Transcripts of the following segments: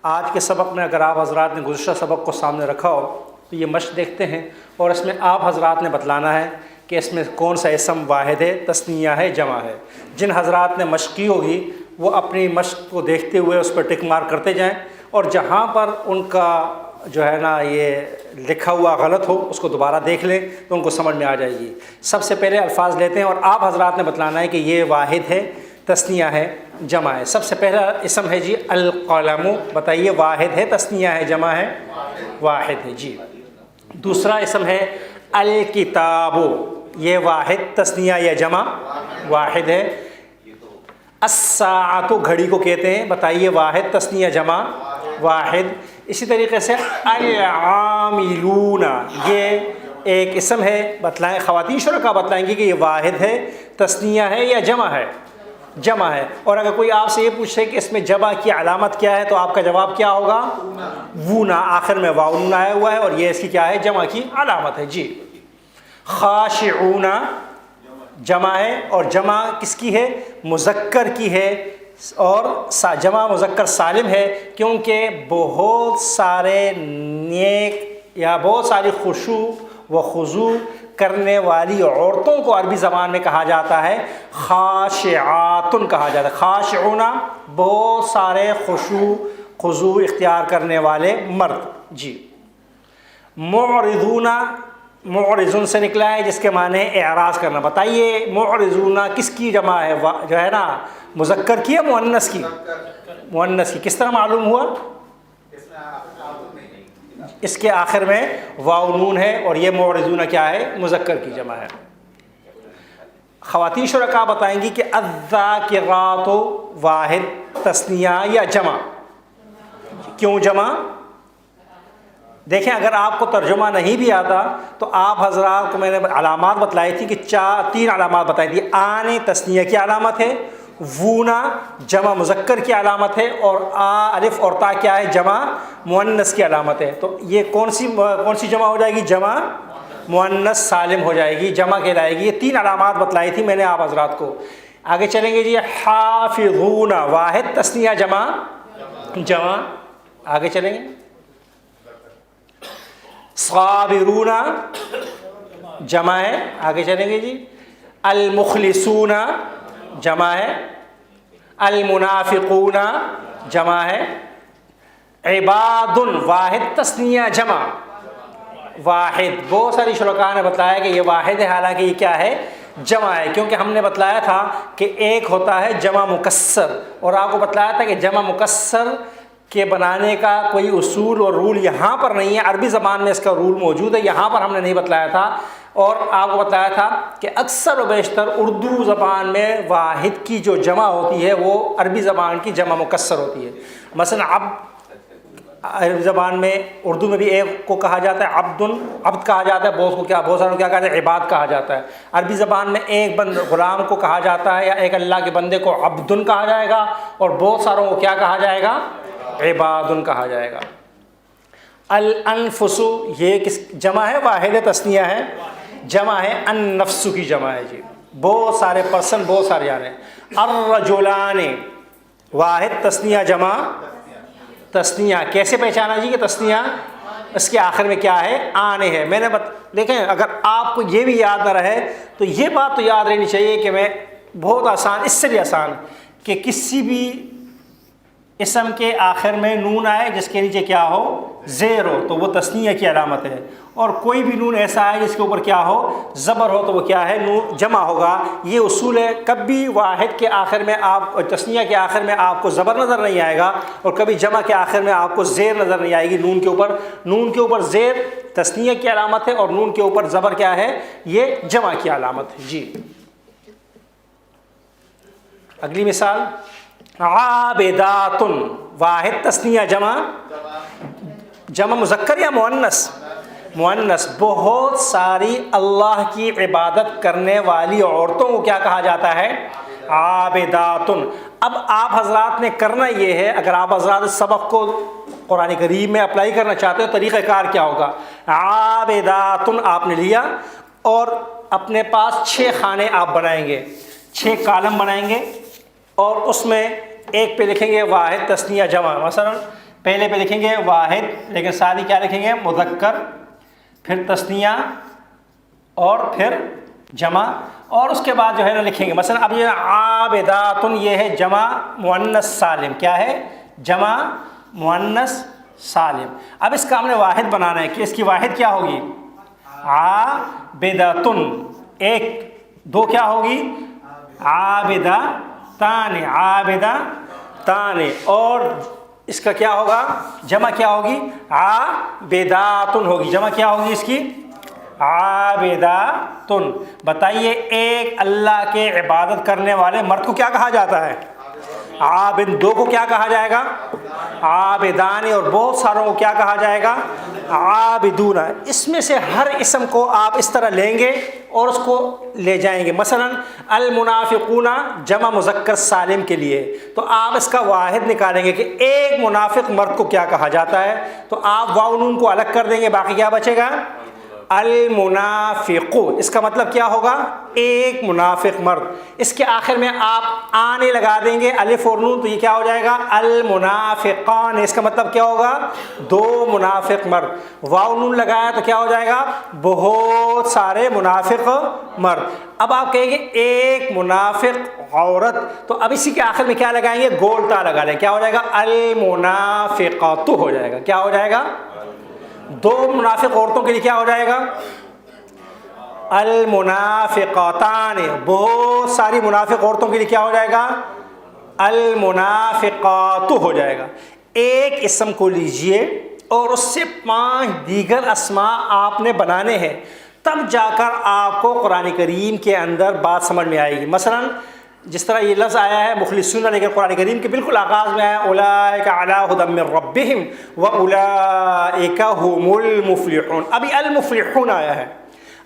آج کے سبق میں اگر آپ حضرات نے گزشتہ سبق کو سامنے رکھا ہو تو یہ مشق دیکھتے ہیں، اور اس میں آپ حضرات نے بتلانا ہے کہ اس میں کون سا اسم واحد ہے، تثنیہ ہے، جمع ہے۔ جن حضرات نے مشق کی ہوگی وہ اپنی مشق کو دیکھتے ہوئے اس پر ٹک مار کرتے جائیں، اور جہاں پر ان کا جو ہے نا یہ لکھا ہوا غلط ہو اس کو دوبارہ دیکھ لیں تو ان کو سمجھ میں آ جائے گی۔ سب سے پہلے الفاظ لیتے ہیں اور آپ حضرات نے بتلانا ہے کہ یہ واحد ہے، تثنیہ ہے، جمع ہے۔ سب سے پہلا اسم ہے جی القلم، بتائیے واحد ہے، تثنیہ ہے، جمع ہے؟ واحد ہے جی۔ دوسرا اسم ہے الکتاب، یہ واحد، تثنیہ یا جمع؟ واحد ہے۔ الساعۃ، گھڑی کو کہتے ہیں، بتائیے واحد، تثنیہ، جمع؟ واحد۔ اسی طریقے سے العاملون، یہ ایک اسم ہے، بتلائیں، خواتین شرکا بتلائیں گی کہ یہ واحد ہے، تثنیہ ہے یا جمع ہے؟ جمع ہے۔ اور اگر کوئی آپ سے یہ پوچھے کہ اس میں جمع کی علامت کیا ہے تو آپ کا جواب کیا ہوگا؟ وونا، آخر میں واو نون آیا ہوا ہے اور یہ اس کی کیا ہے؟ جمع کی علامت ہے جی۔ خاشعون جمع ہے، اور جمع کس کی ہے؟ مذکر کی ہے، اور جمع مذکر سالم ہے، کیونکہ بہت سارے نیک یا بہت ساری خشوع و خضوع کرنے والی عورتوں کو عربی زبان میں کہا جاتا ہے خاشعاتن کہا جاتا ہے۔ خاشعون بہت سارے خشوع خضوع اختیار کرنے والے مرد جی۔ معرضون، معرضون سے نکلا ہے جس کے معنی اعراض کرنا، بتائیے معرضون کس کی جمع ہے؟ جو ہے نا مذکر کی یا مؤنث کی؟ مؤنث کی۔ کس طرح معلوم ہوا؟ اس کے آخر میں واو نون ہے اور یہ معرضون کیا ہے؟ مذکر کی جمع ہے۔ خواتین شرکا بتائیں گی کہ الذاکرات واحد، تثنیہ یا جمع؟ کیوں جمع؟ دیکھیں اگر آپ کو ترجمہ نہیں بھی آتا تو آپ حضرات کو میں نے علامات بتلائی تھی کہ تین علامات بتائی تھی۔ آنے تثنیہ کی علامت ہے، وونا جمع مذکر کی علامت ہے، اور الف اور تا کیا ہے؟ جمع مؤنث کی علامت ہے۔ تو یہ کون سی جمع ہو جائے گی؟ جمع مؤنث سالم ہو جائے گی، جمع کہلائے گی۔ یہ تین علامات بتلائی تھی میں نے آپ حضرات کو۔ آگے چلیں گے جی۔ حافظون واحد، تثنیہ، جمع؟ جمع۔ آگے چلیں گے۔ صابرون جمع ہے، آگے چلیں گے جی۔ المخلصون جمع ہے۔ المنافقون جمع ہے۔ عباد واحد، تثنیہ، جمع؟ واحد۔ بہت ساری شرکاء نے بتلایا کہ یہ واحد ہے، حالانکہ یہ کیا ہے؟ جمع ہے، کیونکہ ہم نے بتلایا تھا کہ ایک ہوتا ہے جمع مکسر، اور آپ کو بتلایا تھا کہ جمع مکسر کے بنانے کا کوئی اصول اور رول یہاں پر نہیں ہے، عربی زبان میں اس کا رول موجود ہے، یہاں پر ہم نے نہیں بتلایا تھا۔ اور آپ کو بتلایا تھا کہ اکثر و بیشتر اردو زبان میں واحد کی جو جمع ہوتی ہے وہ عربی زبان کی جمع مکسر ہوتی ہے۔ مثلا عربی زبان میں، اردو میں بھی ایک کو کہا جاتا ہے عبدن، عبد کہا جاتا ہے، بہت ساروں کو کیا کہا جاتا ہے؟ عباد کہا جاتا ہے۔ عربی زبان میں ایک غلام کو کہا جاتا ہے یا ایک اللہ کے بندے کو عبدن کہا جائے گا، اور بہت ساروں کو کیا کہا جائے گا؟ عبادن کہا جائے گا۔ الانفس یہ کس جمع ہے؟ واحد ہے، تثنیہ ہے، جمع ہے؟ النفس کی جمع ہے جی۔ بہت سارے پرسن، بہت سارے جانے۔ الرجلان واحد، تثنیہ، جمع؟ تثنیہ۔ کیسے پہچانا جی کہ تثنیہ؟ اس کے آخر میں کیا ہے؟ آنے ہے۔ میں نے دیکھیں اگر آپ کو یہ بھی یاد نہ رہے تو یہ بات تو یاد رہنی چاہیے کہ میں بہت آسان، اس سے بھی آسان، کہ کسی بھی اسم کے آخر میں نون آئے جس کے نیچے کیا ہو؟ زیر ہو، تو وہ تثنیہ کی علامت ہے، اور کوئی بھی نون ایسا ہے جس کے اوپر کیا ہو؟ زبر ہو، تو وہ کیا ہے؟ نون جمع ہوگا۔ یہ اصول ہے، کبھی واحد کے آخر میں آپ، تثنیہ کے آخر میں آپ کو زبر نظر نہیں آئے گا، اور کبھی جمع کے آخر میں آپ کو زیر نظر نہیں آئے گی نون کے اوپر۔ نون کے اوپر زیر تثنیہ کی علامت ہے، اور نون کے اوپر زبر کیا ہے؟ یہ جمع کی علامت ہے جی۔ اگلی مثال، عابدات واحد، تثنیہ، جمع؟ جمع مذکر یا مؤنث؟ مؤنث۔ بہت ساری اللہ کی عبادت کرنے والی عورتوں کو کیا کہا جاتا ہے؟ عابدات۔ اب آپ حضرات نے کرنا یہ ہے، اگر آپ حضرات اس سبق کو قرآن کریم میں اپلائی کرنا چاہتے ہو، طریقہ کار کیا ہوگا؟ عابدات آپ نے لیا اور اپنے پاس 6 خانے آپ بنائیں گے، 6 کالم بنائیں گے، اور اس میں ایک پہ لکھیں گے واحد، تثنیہ، جمع۔ مثلا پہلے پہ لکھیں گے واحد، لیکن ساتھ ہی کیا لکھیں گے؟ مذکر، پھر تثنیہ اور پھر جمع، اور اس کے بعد جو ہے نا لکھیں گے مثلا اب یہ عابدات، یہ ہے جمع مؤنث سالم، کیا ہے؟ جمع مؤنث سالم۔ اب اس کا ہم نے واحد بنانا ہے کہ اس کی واحد کیا ہوگی؟ عابداتن، ایک، دو کیا ہوگی؟ عابداتان، عابداتان، اور اس کا کیا ہوگا؟ جمع کیا ہوگی؟ عابداتن ہوگی، جمع کیا ہوگی اس کی؟ عابداتن۔ بتائیے ایک اللہ کے عبادت کرنے والے مرد کو کیا کہا جاتا ہے؟ عابد۔ دو کو کیا کہا جائے گا؟ عابدان، اور بہت ساروں کو کیا کہا جائے گا؟ عابدون۔ اس میں سے ہر اسم کو آپ اس طرح لیں گے اور اس کو لے جائیں گے، مثلا المنافقون جمع مذکر سالم کے لیے تو آپ اس کا واحد نکالیں گے کہ ایک منافق مرد کو کیا کہا جاتا ہے، تو آپ واو نون کو الگ کر دیں گے، باقی کیا بچے گا؟ المنافق۔ اس کا مطلب کیا ہوگا؟ ایک منافق مرد۔ اس کے آخر میں آپ آنے لگا دیں گے الف اور نون، تو یہ کیا ہو جائے گا؟ المنافقان۔ اس کا مطلب کیا ہوگا؟ دو منافق مرد۔ واو نون لگایا تو کیا ہو جائے گا؟ بہت سارے منافق مرد۔ اب آپ کہیں گے ایک منافق عورت، تو اب اسی کے آخر میں کیا لگائیں گے؟ گول تا لگا لیں، کیا ہو جائے گا؟ المنافقات ہو جائے گا۔ کیا ہو جائے گا؟ دو منافق عورتوں کے لیے کیا ہو جائے گا؟ المنافقاتان۔ بہت ساری منافق عورتوں کے لیے کیا ہو جائے گا؟ المنافقات ہو جائے گا۔ ایک اسم کو لیجئے اور اس سے 5 دیگر اسماء آپ نے بنانے ہیں، تب جا کر آپ کو قرآن کریم کے اندر بات سمجھ میں آئے گی۔ مثلا جس طرح یہ لفظ آیا ہے مخلصون، لیکن قرآن کریم کے بالکل آغاز میں آیا اولئک علی ھدی من ربہم واولئک ھم المفلحون، ابھی المفلحون آیا ہے۔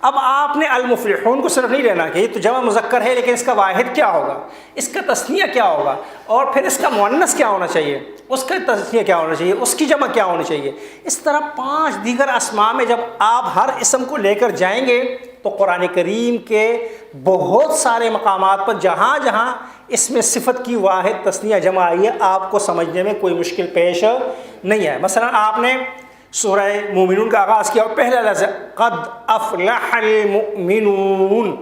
اب آپ نے المفلحون کو صرف نہیں لینا کہ یہ تو جمع مذکر ہے، لیکن اس کا واحد کیا ہوگا، اس کا تثنیہ کیا ہوگا، اور پھر اس کا مؤنث کیا ہونا چاہیے، اس کا تثنیہ کیا ہونا چاہیے، اس کی جمع کیا ہونی چاہیے۔ اس طرح 5 دیگر اسماء میں جب آپ ہر اسم کو لے کر جائیں گے تو قرآن کریم کے بہت سارے مقامات پر جہاں جہاں اس میں صفت کی واحد تثنیہ جمع آئی ہے آپ کو سمجھنے میں کوئی مشکل پیش نہیں ہے۔ مثلا آپ نے سورہ مومنون کا آغاز کیا اور پہلا لفظ قد افلح المؤمنون،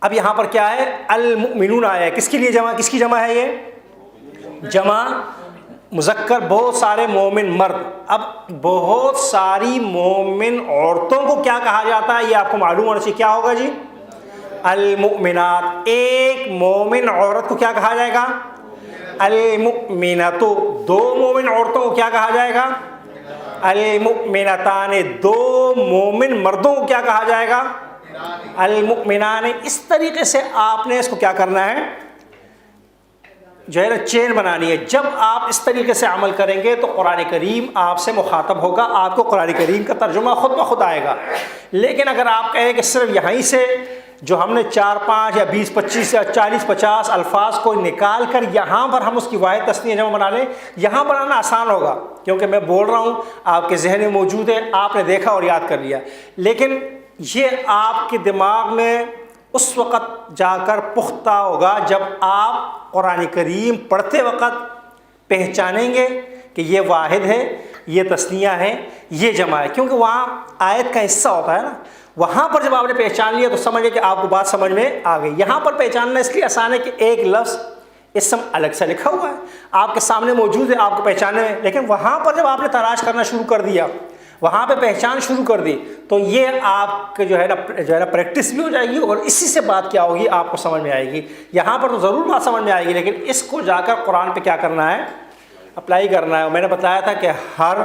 اب یہاں پر کیا ہے؟ المؤمنون آیا ہے، کس کے لیے جمع؟ کس کی جمع ہے؟ یہ جمع مذکر، بہت سارے مومن مرد۔ اب بہت ساری مومن عورتوں کو کیا کہا جاتا ہے یہ آپ کو معلوم ہونا چاہیے، کیا ہوگا جی؟ المؤمنات۔ ایک مومن عورت کو کیا کہا جائے گا؟ المؤمنات۔ دو مومن عورتوں کو کیا کہا جائے گا؟ المؤمنتان۔ دو مومن مردوں کو کیا کہا جائے گا؟ المؤمنان۔ اس طریقے سے آپ نے اس کو کیا کرنا ہے، جو ہے نا چین بنانی ہے۔ جب آپ اس طریقے سے عمل کریں گے تو قرآن کریم آپ سے مخاطب ہوگا، آپ کو قرآن کریم کا ترجمہ خود بخود آئے گا۔ لیکن اگر آپ کہیں کہ صرف یہیں سے جو ہم نے 4 5 یا 20 25 یا 40 50 الفاظ کو نکال کر یہاں پر ہم اس کی واحد تثنیہ جمع بنا لیں، یہاں بنانا آسان ہوگا کیونکہ میں بول رہا ہوں آپ کے ذہن میں موجود ہے، آپ نے دیکھا اور یاد کر لیا، لیکن یہ آپ کے دماغ میں اس وقت جا کر پختہ ہوگا جب آپ قرآن کریم پڑھتے وقت پہچانیں گے کہ یہ واحد ہے، یہ تثنیہ ہے، یہ جمع ہے، کیونکہ وہاں آیت کا حصہ ہوتا ہے نا۔ وہاں پر جب آپ نے پہچان لیا تو سمجھے کہ آپ کو بات سمجھ میں آ گئی۔ یہاں پر پہچاننا اس لیے آسان ہے کہ ایک لفظ اسم الگ سے لکھا ہوا ہے، آپ کے سامنے موجود ہے، آپ کو پہچاننے میں، لیکن وہاں پر جب آپ نے تلاش کرنا شروع کر دیا، وہاں پہ پہچان شروع کر دی، تو یہ آپ کے جو ہے نا پریکٹس بھی ہو جائے گی اور اسی سے بات کیا ہوگی آپ کو سمجھ میں آئے گی۔ یہاں پر تو ضرور بات سمجھ میں آئے گی، لیکن اس کو جا کر قرآن پہ کیا کرنا ہے، اپلائی کرنا ہے۔ میں نے بتایا تھا کہ ہر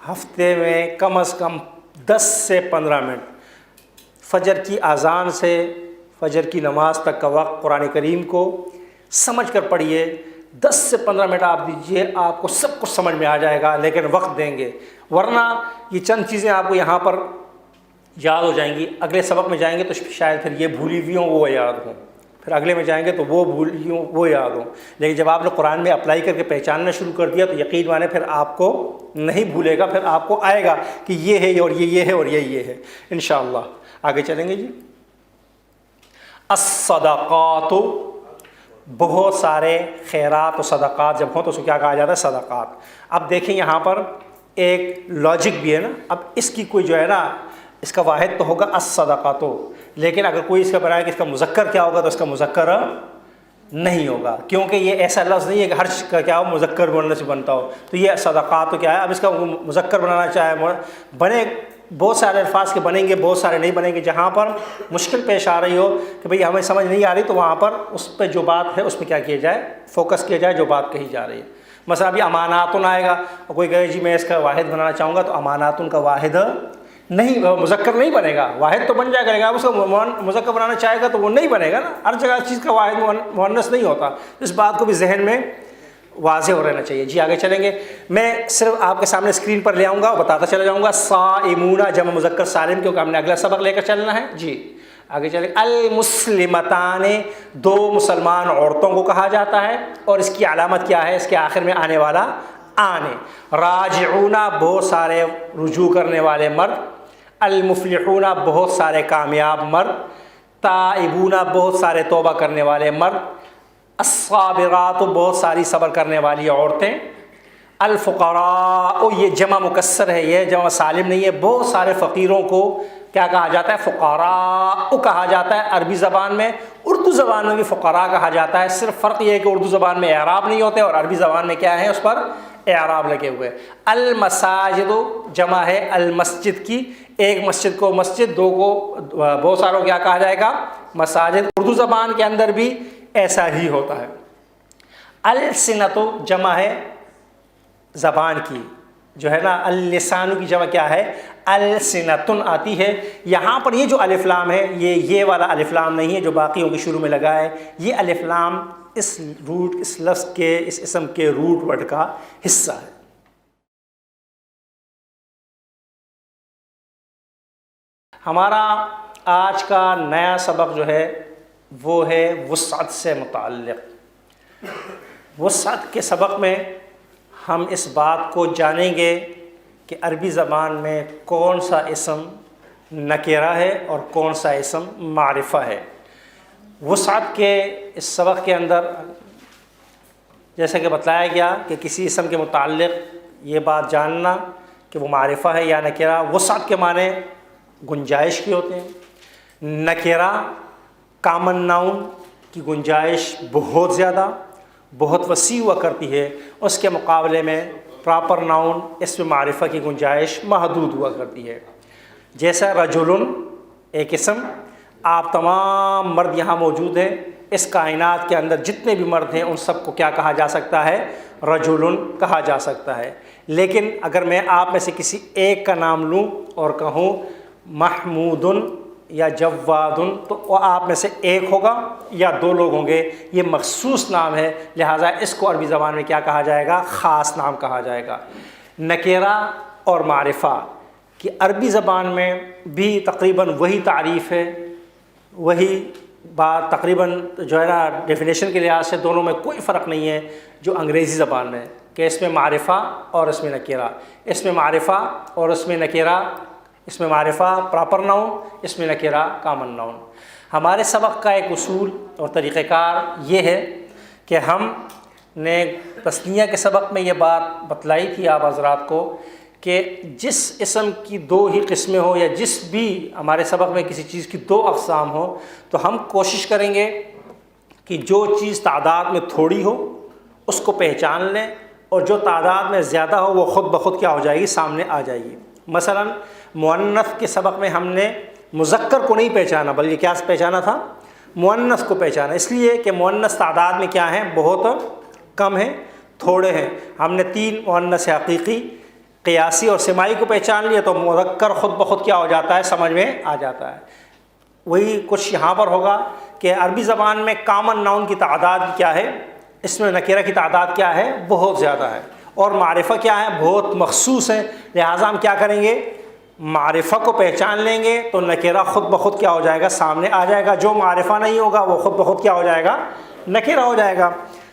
ہفتے میں کم از کم 10 سے 15 منٹ فجر کی اذان سے فجر کی نماز تک کا وقت قرآن کریم کو سمجھ کر پڑھیے۔ 10 سے 15 منٹ آپ دیجئے، آپ کو سب کچھ سمجھ میں آ جائے گا، لیکن وقت دیں گے، ورنہ یہ چند چیزیں آپ کو یہاں پر یاد ہو جائیں گی، اگلے سبق میں جائیں گے تو شاید پھر یہ بھولی ہوئی ہوں وہ یاد ہوں، پھر اگلے میں جائیں گے تو وہ بھولی ہوں وہ یاد ہوں، لیکن جب آپ نے قرآن میں اپلائی کر کے پہچاننا شروع کر دیا تو یقین مانے پھر آپ کو نہیں بھولے گا، پھر آپ کو آئے گا کہ یہ ہے اور یہ ہے اور یہ ہے۔ انشاءاللہ آگے چلیں گے جی۔ الصدقات، بہت سارے خیرات و صدقات جب ہوں تو اس کو کیا کہا جاتا ہے؟ صدقات۔ اب دیکھیں یہاں پر ایک لاجک بھی ہے نا، اب اس کی کوئی جو ہے نا اس کا واحد تو ہوگا الصدقات، لیکن اگر کوئی اس کا بنائے کہ اس کا مذکر کیا ہوگا تو اس کا مذکر نہیں ہوگا، کیونکہ یہ ایسا لفظ نہیں ہے کہ ہر چیز کا کیا ہو مذکر بننے سے بنتا ہو۔ تو یہ صدقات تو کیا ہے، اب اس کا مذکر بنانا چاہے بنے، بہت سارے الفاظ کے بنیں گے، بہت سارے نہیں بنیں گے۔ جہاں پر مشکل پیش آ رہی ہو کہ بھئی ہمیں سمجھ نہیں آ رہی، تو وہاں پر اس پہ جو بات ہے اس پہ کیا کیا جائے، فوکس کیا جائے جو بات کہی جا رہی ہے۔ مثلا ابھی اماناتن آئے گا اور کوئی کہے جی میں اس کا واحد بنانا چاہوں گا، تو اماناتن کا واحد نہیں، مذکر نہیں بنے گا، واحد تو بن جائے گا، لیکن آپ اس کو مذکر بنانا چاہے گا تو وہ نہیں بنے گا نا، ہر جگہ چیز کا واحد مؤنث نہیں ہوتا۔ اس بات کو بھی ذہن میں واضح ہو رہنا چاہیے۔ جی آگے چلیں گے، میں صرف آپ کے سامنے اسکرین پر لے آؤں گا اور بتاتا چلا جاؤں گا۔ صائمون جمع مذکر سالم، کیونکہ ہم نے اگلا سبق لے کر چلنا ہے۔ جی آگے چلیں۔ المسلمتان، دو مسلمان عورتوں کو کہا جاتا ہے، اور اس کی علامت کیا ہے؟ اس کے آخر میں آنے والا آنے۔ راجعون، بہت سارے رجوع کرنے والے مرد۔ المفلحون، بہت سارے کامیاب مرد۔ تائبون، بہت سارے توبہ کرنے والے مرد۔ الصابرات، بہت ساری صبر کرنے والی عورتیں۔ الفقراء، یہ جمع مکسر ہے، یہ جمع سالم نہیں ہے۔ بہت سارے فقیروں کو کیا کہا جاتا ہے؟ فقراء کہا جاتا ہے عربی زبان میں، اردو زبان میں بھی فقراء کہا جاتا ہے۔ صرف فرق یہ ہے کہ اردو زبان میں اعراب نہیں ہوتے اور عربی زبان میں کیا ہے، اس پر اعراب لگے ہوئے۔ المساجد، جمع ہے المسجد کی، ایک مسجد کو مسجد، دو کو بہت ساروں کیا کہا جائے گا؟ مساجد۔ اردو زبان کے اندر بھی ایسا ہی ہوتا ہے۔ السنت، جمع ہے زبان کی، جو ہے نا اللسان کی جمع کیا ہے؟ السنتن آتی ہے۔ یہاں پر یہ جو الف لام ہے، یہ والا الف لام نہیں ہے جو باقیوں کے شروع میں لگا ہے، یہ الف لام اس روٹ، اس لفظ کے، اس اسم کے روٹ ورڈ کا حصہ ہے۔ ہمارا آج کا نیا سبق جو ہے وہ ہے وسعت سے متعلق۔ وسعت کے سبق میں ہم اس بات کو جانیں گے کہ عربی زبان میں کون سا اسم نکرہ ہے اور کون سا اسم معرفہ ہے۔ وسعت کے اس سبق کے اندر جیسا کہ بتلایا گیا کہ کسی اسم کے متعلق یہ بات جاننا کہ وہ معرفہ ہے یا نکرہ۔ وسعت کے معنی گنجائش کی ہوتے ہیں۔ نکرہ کامن ناؤن کی گنجائش بہت زیادہ، بہت وسیع ہوا کرتی ہے، اس کے مقابلے میں پراپر ناؤن اسم معرفہ کی گنجائش محدود ہوا کرتی ہے۔ جیسا رجل ایک اسم، آپ تمام مرد یہاں موجود ہیں، اس کائنات کے اندر جتنے بھی مرد ہیں ان سب کو کیا کہا جا سکتا ہے؟ رجل کہا جا سکتا ہے۔ لیکن اگر میں آپ میں سے کسی ایک کا نام لوں اور کہوں محمود یا جواد، تو وہ آپ میں سے ایک ہوگا یا دو لوگ ہوں گے۔ یہ مخصوص نام ہے، لہٰذا اس کو عربی زبان میں کیا کہا جائے گا؟ خاص نام کہا جائے گا۔ نکرہ اور معرفہ کی عربی زبان میں بھی تقریباً وہی تعریف ہے، وہی بات تقریباً جو ہے نا ڈیفینیشن کے لحاظ سے دونوں میں کوئی فرق نہیں ہے جو انگریزی زبان میں، کہ اس میں معرفہ اور اس میں نکرہ، اس میں معرفہ اور اس میں نکرہ، اس میں معرفہ پراپر ناؤن، اس میں نکرہ کامن ناؤن۔ ہمارے سبق کا ایک اصول اور طریقہ کار یہ ہے کہ ہم نے تثنیہ کے سبق میں یہ بات بتلائی تھی آپ حضرات کو کہ جس اسم کی دو ہی قسمیں ہوں یا جس بھی ہمارے سبق میں کسی چیز کی دو اقسام ہوں، تو ہم کوشش کریں گے کہ جو چیز تعداد میں تھوڑی ہو اس کو پہچان لیں، اور جو تعداد میں زیادہ ہو وہ خود بخود کیا ہو جائے گی؟ سامنے آ جائے گی۔ مثلا مؤنث کے سبق میں ہم نے مذکر کو نہیں پہچانا بلکہ کیا پہچانا تھا؟ مؤنث کو پہچانا، اس لیے کہ مؤنث تعداد میں کیا ہیں؟ بہت کم ہیں، تھوڑے ہیں۔ ہم نے 3 مؤنث حقیقی، قیاسی اور سماعی کو پہچان لیا تو مذکر خود بخود کیا ہو جاتا ہے؟ سمجھ میں آ جاتا ہے۔ وہی کچھ یہاں پر ہوگا کہ عربی زبان میں کامن ناؤن کی تعداد کیا ہے؟ اس میں نکرہ کی تعداد کیا ہے؟ بہت زیادہ ہے، اور معرفہ کیا ہے؟ بہت مخصوص ہے۔ لہٰذا ہم کیا کریں گے؟ معرفہ کو پہچان لیں گے تو نکرہ خود بخود کیا ہو جائے گا؟ سامنے آ جائے گا۔ جو معرفہ نہیں ہوگا وہ خود بخود کیا ہو جائے گا؟ نکرہ ہو جائے گا۔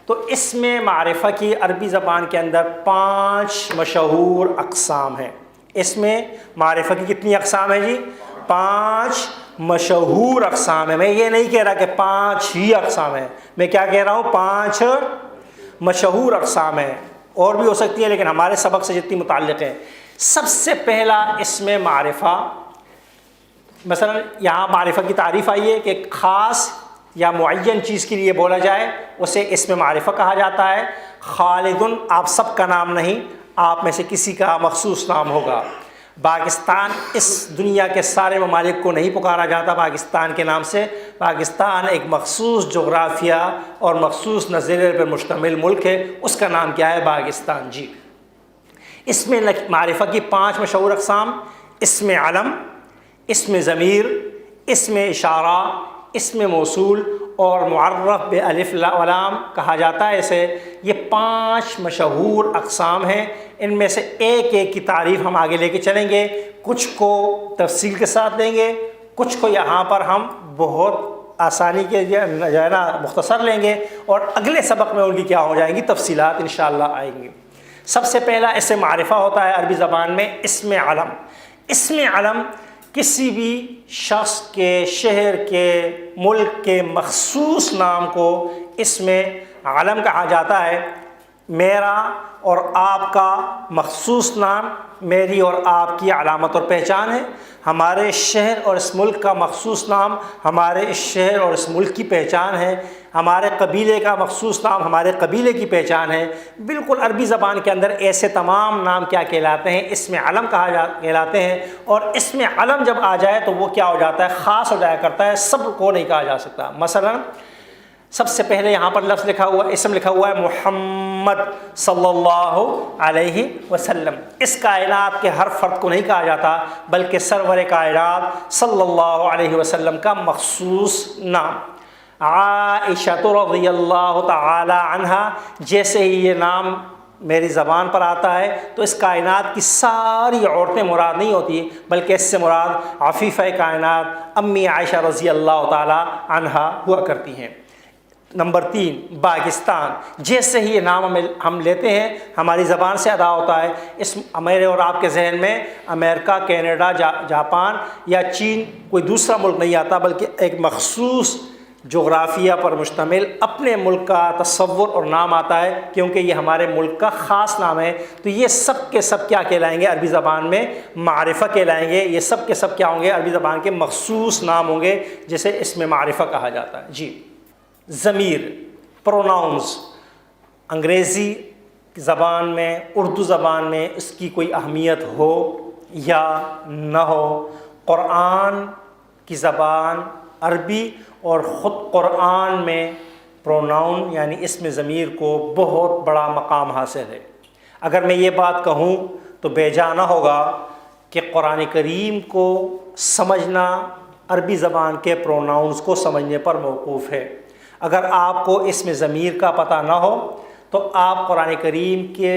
تو اس میں معرفہ کی عربی زبان کے اندر 5 مشہور اقسام ہیں۔ اس میں معرفہ کی کتنی اقسام ہیں جی؟ 5 مشہور اقسام ہیں. میں یہ نہیں کہہ رہا کہ 5 ہی اقسام ہیں, میں کیا کہہ رہا ہوں, 5 مشہور اقسام ہیں, اور بھی ہو سکتی ہیں لیکن ہمارے سبق سے جتنی متعلق ہیں. سب سے پہلا اسم معرفہ, مثلا یہاں معرفہ کی تعریف آئی ہے کہ ایک خاص یا معین چیز کے لیے بولا جائے اسے اسم معرفہ کہا جاتا ہے. خالد, آپ سب کا نام نہیں, آپ میں سے کسی کا مخصوص نام ہوگا. پاکستان اس دنیا کے سارے ممالک کو نہیں پکارا جاتا پاکستان کے نام سے. پاکستان ایک مخصوص جغرافیہ اور مخصوص نظریے پر مشتمل ملک ہے, اس کا نام کیا ہے, پاکستان. جی, اسم معرفہ کی 5 مشہور اقسام: اسم علم, اسم ضمیر, اسم اشارہ, اسم موصول اور معرف بالف و لام کہا جاتا ہے اسے. یہ 5 مشہور اقسام ہیں. ان میں سے ایک ایک کی تعریف ہم آگے لے کے چلیں گے, کچھ کو تفصیل کے ساتھ لیں گے, کچھ کو یہاں پر ہم بہت آسانی کے جو ہے نا مختصر لیں گے, اور اگلے سبق میں ان کی کیا ہو جائیں گی, تفصیلات انشاءاللہ آئیں گی. سب سے پہلا اسم معرفہ ہوتا ہے عربی زبان میں اسم علم. اسم علم کسی بھی شخص کے, شہر کے, ملک کے مخصوص نام کو اسم علم کہا جاتا ہے. میرا اور آپ کا مخصوص نام میری اور آپ کی علامت اور پہچان ہے. ہمارے شہر اور اس ملک کا مخصوص نام ہمارے اس شہر اور اس ملک کی پہچان ہے. ہمارے قبیلے کا مخصوص نام ہمارے قبیلے کی پہچان ہے. بالکل عربی زبان کے اندر ایسے تمام نام کیا کہلاتے ہیں, اسم علم کہلاتے ہیں. اور اسم علم جب آ جائے تو وہ کیا ہو جاتا ہے, خاص ہو جایا کرتا ہے, سب کو نہیں کہا جا سکتا. مثلا سب سے پہلے یہاں پر لفظ لکھا ہوا, اسم لکھا ہوا ہے محمد صلی اللہ علیہ وسلم. اس کائنات کے ہر فرد کو نہیں کہا جاتا بلکہ سرور کائنات صلی اللہ علیہ وسلم کا مخصوص نام. عائشہ رضی اللہ تعالی عنہا, جیسے ہی یہ نام میری زبان پر آتا ہے تو اس کائنات کی ساری عورتیں مراد نہیں ہوتی بلکہ اس سے مراد عفیفہ کائنات امی عائشہ رضی اللہ تعالی عنہا ہوا کرتی ہیں. نمبر 3 پاکستان. جیسے ہی یہ نام ہم لیتے ہیں ہماری زبان سے ادا ہوتا ہے. اس میرے اور آپ کے ذہن میں امریکہ, کینیڈا, جاپان یا چین کوئی دوسرا ملک نہیں آتا بلکہ ایک مخصوص جغرافیہ پر مشتمل اپنے ملک کا تصور اور نام آتا ہے, کیونکہ یہ ہمارے ملک کا خاص نام ہے. تو یہ سب کے سب کیا کہلائیں گے عربی زبان میں, معرفہ کہلائیں گے. یہ سب کے سب کیا ہوں گے, عربی زبان کے مخصوص نام ہوں گے جسے اسم معرفہ کہا جاتا ہے. جی, ضمیر, پروناؤنز. انگریزی زبان میں, اردو زبان میں اس کی کوئی اہمیت ہو یا نہ ہو, قرآن کی زبان عربی اور خود قرآن میں پروناؤن یعنی اسم ضمیر کو بہت بڑا مقام حاصل ہے. اگر میں یہ بات کہوں تو بے جا نہ ہوگا کہ قرآن کریم کو سمجھنا عربی زبان کے پروناؤنز کو سمجھنے پر موقوف ہے. اگر آپ کو اسم ضمیر کا پتہ نہ ہو تو آپ قرآن کریم کے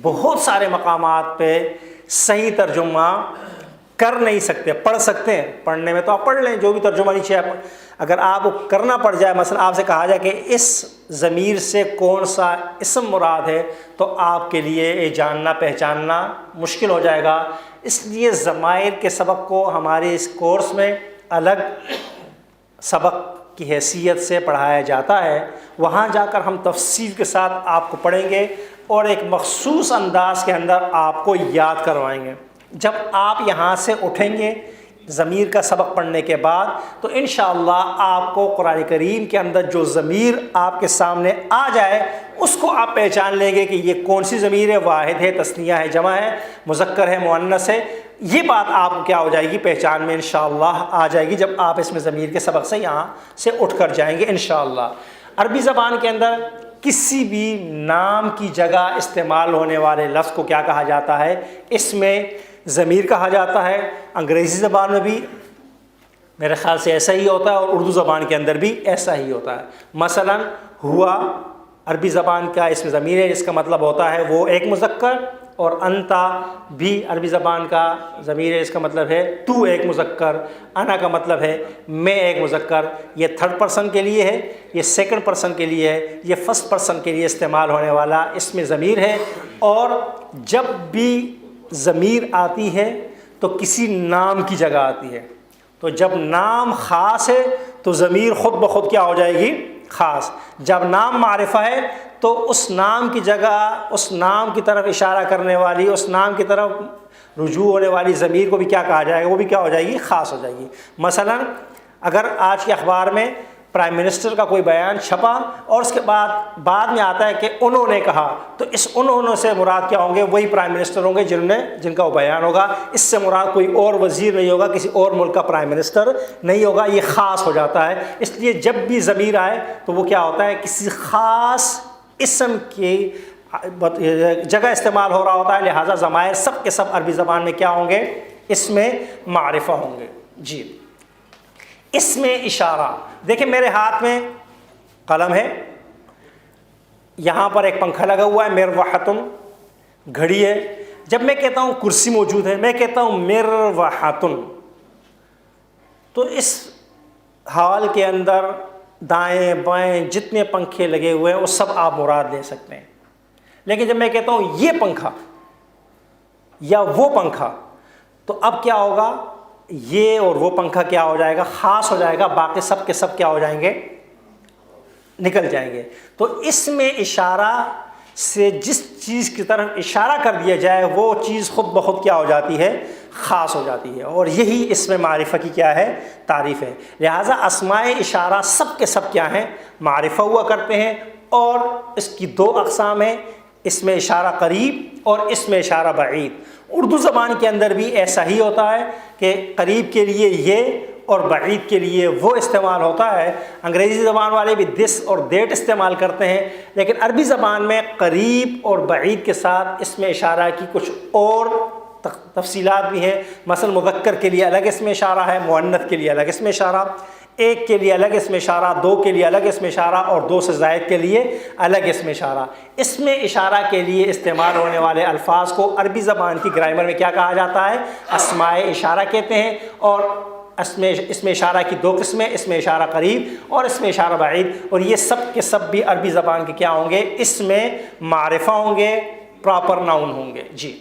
بہت سارے مقامات پہ صحیح ترجمہ کر نہیں سکتے. پڑھ سکتے ہیں, پڑھنے میں تو آپ پڑھ لیں جو بھی ترجمہ نیچے ہے. اگر آپ کو کرنا پڑ جائے, مثلا آپ سے کہا جائے کہ اس ضمیر سے کون سا اسم مراد ہے, تو آپ کے لیے یہ جاننا پہچاننا مشکل ہو جائے گا. اس لیے ضمائر کے سبق کو ہمارے اس کورس میں الگ سبق کی حیثیت سے پڑھایا جاتا ہے. وہاں جا کر ہم تفصیل کے ساتھ آپ کو پڑھیں گے اور ایک مخصوص انداز کے اندر آپ کو یاد کروائیں گے. جب آپ یہاں سے اٹھیں گے ضمیر کا سبق پڑھنے کے بعد تو انشاءاللہ آپ کو قرآن کریم کے اندر جو ضمیر آپ کے سامنے آ جائے اس کو آپ پہچان لیں گے کہ یہ کون سی ضمیر ہے, واحد ہے, تثنیہ ہے, جمع ہے, مذکر ہے, مؤنث ہے. یہ بات آپ کو کیا ہو جائے گی, پہچان میں انشاءاللہ آ جائے گی جب آپ اس میں ضمیر کے سبق سے یہاں سے اٹھ کر جائیں گے انشاءاللہ. عربی زبان کے اندر کسی بھی نام کی جگہ استعمال ہونے والے لفظ کو کیا کہا جاتا ہے, اس میں ضمیر کہا جاتا ہے. انگریزی زبان میں بھی میرے خیال سے ایسا ہی ہوتا ہے اور اردو زبان کے اندر بھی ایسا ہی ہوتا ہے. مثلا ہوا عربی زبان کا اسم ضمیر ہے, جس کا مطلب ہوتا ہے وہ ایک مذکر, اور انتا بھی عربی زبان کا ضمیر ہے, اس کا مطلب ہے تو ایک مذکر. انا کا مطلب ہے میں ایک مذکر. یہ تھرڈ پرسن کے لیے ہے, یہ سیکنڈ پرسن کے لیے ہے, یہ فرسٹ پرسن کے لیے استعمال ہونے والا اسم ضمیر ہے. اور جب بھی ضمیر آتی ہے تو کسی نام کی جگہ آتی ہے. تو جب نام خاص ہے تو ضمیر خود بخود کیا ہو جائے گی؟ خاص. جب نام معرفہ ہے تو اس نام کی جگہ اس نام کی طرف اشارہ کرنے والی، اس نام کی طرف رجوع ہونے والی ضمیر کو بھی کیا کہا جائے گا؟ وہ بھی کیا ہو جائے گی؟ خاص ہو جائے گی. مثلا اگر آج کے اخبار میں پرائم منسٹر کا کوئی بیان چھپا اور اس کے بعد میں آتا ہے کہ انہوں نے کہا، تو اس انہوں سے مراد کیا ہوں گے؟ وہی پرائم منسٹر ہوں گے جن کا وہ بیان ہوگا. اس سے مراد کوئی اور وزیر نہیں ہوگا، کسی اور ملک کا پرائم منسٹر نہیں ہوگا. یہ خاص ہو جاتا ہے. اس لیے جب بھی ضمیر آئے تو وہ کیا ہوتا ہے؟ کسی خاص اسم کی جگہ استعمال ہو رہا ہوتا ہے. لہٰذا ضمائر سب کے سب عربی زبان میں کیا ہوں گے؟ اس میں معرفہ ہوں گے. جی، اس میں اشارہ. دیکھیں میرے ہاتھ میں قلم ہے، یہاں پر ایک پنکھا لگا ہوا ہے، مروحتن گھڑی ہے. جب میں کہتا ہوں کرسی موجود ہے، میں کہتا ہوں مروحتن، تو اس حال کے اندر دائیں بائیں جتنے پنکھے لگے ہوئے ہیں وہ سب آپ مراد لے سکتے ہیں. لیکن جب میں کہتا ہوں یہ پنکھا یا وہ پنکھا، تو اب کیا ہوگا؟ یہ اور وہ پنکھا کیا ہو جائے گا؟ خاص ہو جائے گا. باقی سب کے سب کیا ہو جائیں گے؟ نکل جائیں گے. تو اس میں اشارہ سے جس چیز کی طرف اشارہ کر دیا جائے وہ چیز خود بخود کیا ہو جاتی ہے؟ خاص ہو جاتی ہے. اور یہی اس میں معرفہ کی کیا ہے؟ تعریف ہے. لہٰذا اسماء اشارہ سب کے سب کیا ہیں؟ معرفہ ہوا کرتے ہیں. اور اس کی دو اقسام ہیں، اسم اشارہ قریب اور اسم اشارہ بعید. اردو زبان کے اندر بھی ایسا ہی ہوتا ہے کہ قریب کے لیے یہ اور بعید کے لیے وہ استعمال ہوتا ہے. انگریزی زبان والے بھی دس اور دیٹ استعمال کرتے ہیں، لیکن عربی زبان میں قریب اور بعید کے ساتھ اسم اشارہ کی کچھ اور تفصیلات بھی ہیں. مثلا مذکر کے لیے الگ اسم اشارہ ہے، مؤنث کے لیے الگ اسم اشارہ، ایک کے لیے الگ اسم اشارہ، دو کے لیے الگ اسم اشارہ اور دو سے زائد کے لیے الگ اسم اشارہ. اسم اشارہ کے لیے استعمال ہونے والے الفاظ کو عربی زبان کی گرامر میں کیا کہا جاتا ہے؟ اسماء اشارہ کہتے ہیں. اور اسم اشارہ کی دو قسمیں، اسم اشارہ قریب اور اسم اشارہ بعید. اور یہ سب کے سب بھی عربی زبان کے کیا ہوں گے؟ اسم معرفہ ہوں گے، پراپر ناؤن ہوں گے. جی،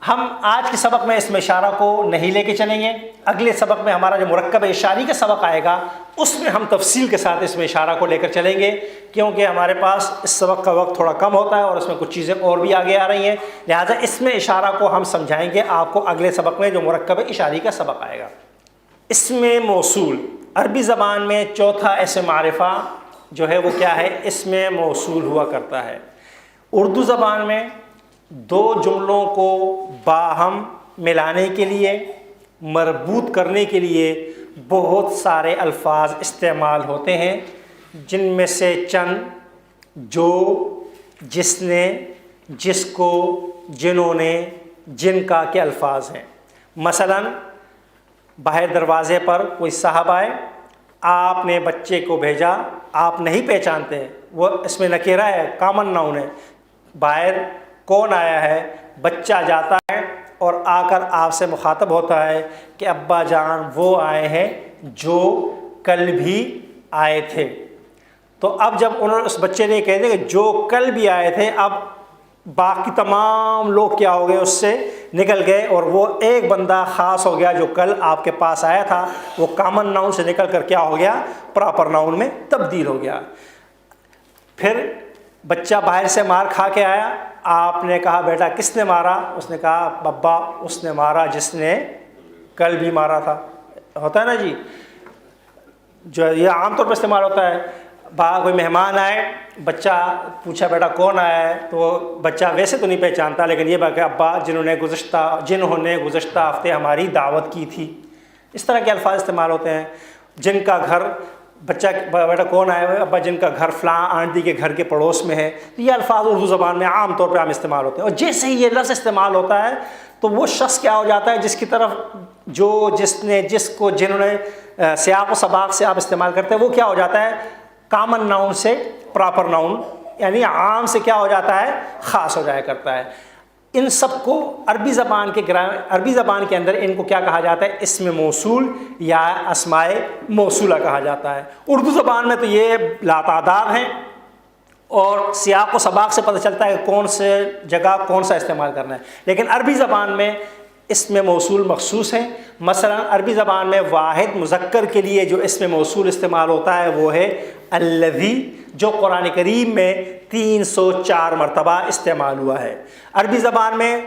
ہم آج کے سبق میں اسم اشارہ کو نہیں لے کے چلیں گے. اگلے سبق میں ہمارا جو مرکب اشاری کا سبق آئے گا اس میں ہم تفصیل کے ساتھ اسم اشارہ کو لے کر چلیں گے، کیونکہ ہمارے پاس اس سبق کا وقت تھوڑا کم ہوتا ہے اور اس میں کچھ چیزیں اور بھی آگے آ رہی ہیں. لہٰذا اسم اشارہ کو ہم سمجھائیں گے آپ کو اگلے سبق میں جو مرکب اشاری کا سبق آئے گا. اسم موصول عربی زبان میں چوتھا اسم معرفہ جو ہے وہ کیا ہے؟ اسم موصول ہوا کرتا ہے. اردو زبان میں دو جملوں کو باہم ملانے کے لیے، مربوط کرنے کے لیے بہت سارے الفاظ استعمال ہوتے ہیں، جن میں سے چند جو، جس نے، جس کو، جنہوں نے، جن کا کے الفاظ ہیں. مثلا باہر دروازے پر کوئی صاحب آئے، آپ نے بچے کو بھیجا، آپ نہیں پہچانتے، وہ اس میں نکرہ ہے، کامن ناؤن ہے. باہر کون آیا ہے؟ بچہ جاتا ہے اور آ کر آپ سے مخاطب ہوتا ہے کہ ابا جان وہ آئے ہیں جو کل بھی آئے تھے. تو اب جب انہوں نے اس بچے نے کہہ دیا کہ جو کل بھی آئے تھے، اب باقی تمام لوگ کیا ہو گئے؟ اس سے نکل گئے اور وہ ایک بندہ خاص ہو گیا جو کل آپ کے پاس آیا تھا. وہ کامن ناؤن سے نکل کر کیا ہو گیا؟ پراپر ناؤن میں تبدیل ہو گیا. پھر بچہ باہر سے مار کھا کے آیا، آپ نے کہا بیٹا کس نے مارا؟ اس نے کہا بابا اس نے مارا جس نے کل بھی مارا تھا. ہوتا ہے نا جی، جو یہ عام طور پر استعمال ہوتا ہے. باہر کوئی مہمان آئے، بچہ پوچھا بیٹا کون آیا ہے؟ تو بچہ ویسے تو نہیں پہچانتا، لیکن یہ بات کہ ابا جنہوں نے گزشتہ ہفتے ہماری دعوت کی تھی. اس طرح کے الفاظ استعمال ہوتے ہیں. جن کا گھر، بچہ بیٹا کون آیا ہے؟ ابا جن کا گھر فلاں آنٹی کے گھر کے پڑوس میں ہے. تو یہ الفاظ اردو زبان میں عام طور پہ عام استعمال ہوتے ہیں. اور جیسے ہی یہ لفظ استعمال ہوتا ہے تو وہ شخص کیا ہو جاتا ہے جس کی طرف جو، جس نے، جس کو، جنہوں نے سیاق و سباق سے آپ استعمال کرتے ہیں، وہ کیا ہو جاتا ہے؟ کامن ناؤن سے پراپر ناؤن، یعنی عام سے کیا ہو جاتا ہے؟ خاص ہو جایا کرتا ہے. ان سب کو عربی زبان کے اندر ان کو کیا کہا جاتا ہے؟ اسم موصول یا اسماء موصولہ کہا جاتا ہے. اردو زبان میں تو یہ لاتعداد ہیں اور سیاق و سباق سے پتہ چلتا ہے کہ کون سے جگہ کون سا استعمال کرنا ہے. لیکن عربی زبان میں اسم موصول مخصوص ہیں. مثلا عربی زبان میں واحد مذکر کے لیے جو اسم موصول استعمال ہوتا ہے وہ ہے الذی، جو قرآن کریم میں 304 مرتبہ استعمال ہوا ہے. عربی زبان میں